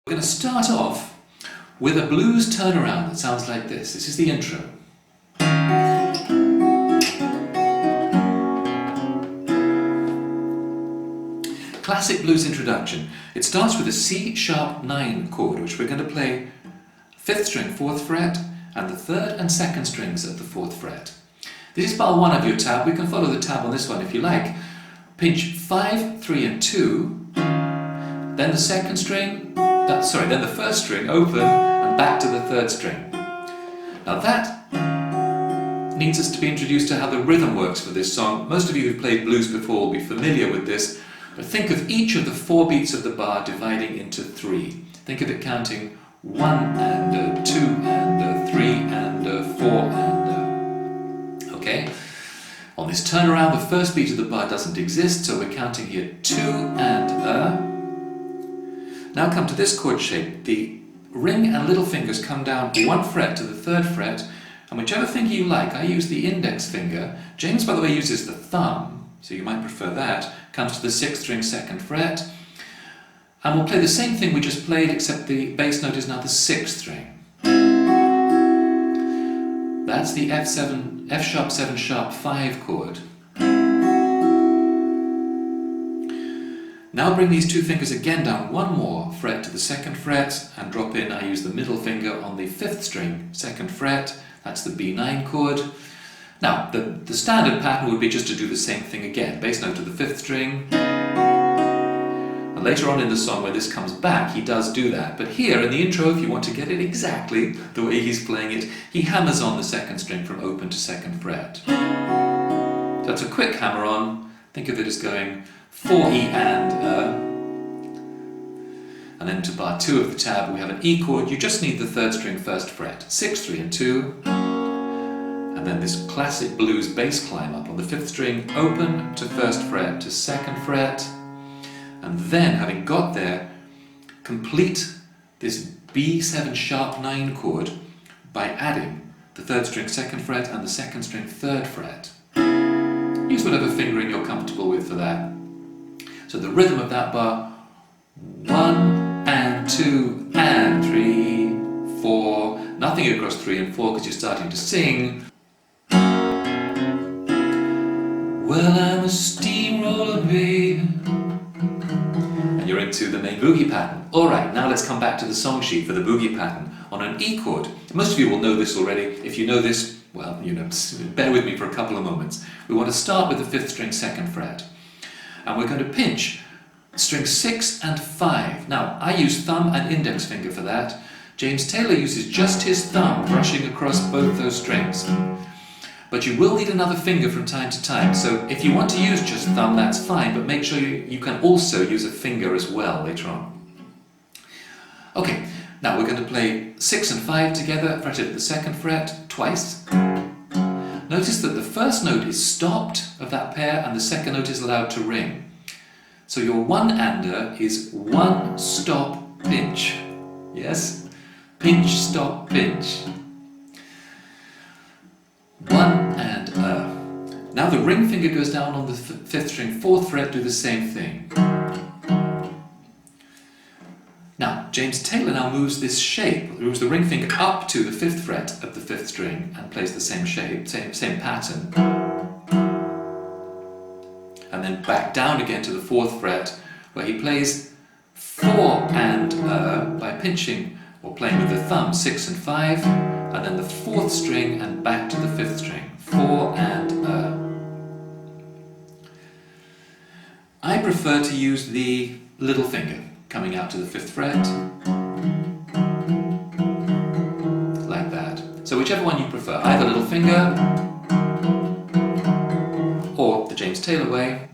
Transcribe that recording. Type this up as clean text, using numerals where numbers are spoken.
We're going to start off with a blues turnaround that sounds like this. This is the intro. Classic blues introduction. It starts with a C-sharp 9 chord, which we're going to play 5th string, 4th fret, and the 3rd and 2nd strings at the 4th fret. This is bar 1 of your tab. We can follow the tab on this one if you like. Pinch 5, 3 and 2, then the 2nd string, then the 1st string open and back to the 3rd string. Now that needs us to be introduced to how the rhythm works for this song. Most of you who've played blues before will be familiar with this, but think of each of the 4 beats of the bar dividing into 3. Think of it counting 1 and 2 and 3 and 4 and okay? On this turnaround, the first beat of the bar doesn't exist, so we're counting here 2 and Now come to this chord shape. The ring and little fingers come down 1 fret to the 3rd fret, and whichever finger you like, I use the index finger. James, by the way, uses the thumb, so you might prefer that, comes to the 6th string, 2nd fret, and we'll play the same thing we just played, except the bass note is now the 6th string. That's the F sharp 7 sharp 5 chord. Now bring these 2 fingers again down 1 more fret to the 2nd fret and drop in, I use the middle finger on the 5th string, 2nd fret, that's the B9 chord. Now the standard pattern would be just to do the same thing again, bass note to the 5th string. And later on in the song when this comes back he does do that, but here in the intro, if you want to get it exactly the way he's playing it, he hammers on the 2nd string from open to 2nd fret. So that's a quick hammer on, think of it as going 4 E and then to bar 2 of the tab we have an E chord. You just need the 3rd string 1st fret, 6, 3 and 2, and then this classic blues bass climb up on the 5th string, open to 1st fret to 2nd fret, and then having got there, complete this B7 sharp 9 chord by adding the 3rd string 2nd fret and the 2nd string 3rd fret. Use whatever fingering you're comfortable with for that. So the rhythm of that bar, 1 and 2 and 3, 4, nothing across 3 and 4 because you're starting to sing. Well, I'm a steamroller, babe. And you're into the main boogie pattern. Alright, now let's come back to the song sheet for the boogie pattern on an E chord. Most of you will know this already. If you know this, well, you know, bear with me for a couple of moments. We want to start with the 5th string 2nd fret. And we're going to pinch strings 6 and 5. Now, I use thumb and index finger for that. James Taylor uses just his thumb brushing across both those strings. But you will need another finger from time to time, so if you want to use just thumb, that's fine, but make sure you can also use a finger as well later on. Okay, now we're going to play 6 and 5 together, fretted at the 2nd fret, twice. Notice that the first note is stopped of that pair and the 2nd note is allowed to ring. So your 1-ander is 1 stop pinch. Yes? Pinch, stop, pinch. 1 and Now the ring finger goes down on the 5th string, 4th fret, do the same thing. Now, James Taylor now moves this shape, moves the ring finger up to the 5th fret of the 5th string and plays the same shape, same pattern. And then back down again to the 4th fret, where he plays 4 and by pinching or playing with the thumb 6 and 5, and then the 4th string and back to the 5th string, 4 and I prefer to use the little finger coming out to the 5th fret, like that. So whichever one you prefer, either little finger or the James Taylor way.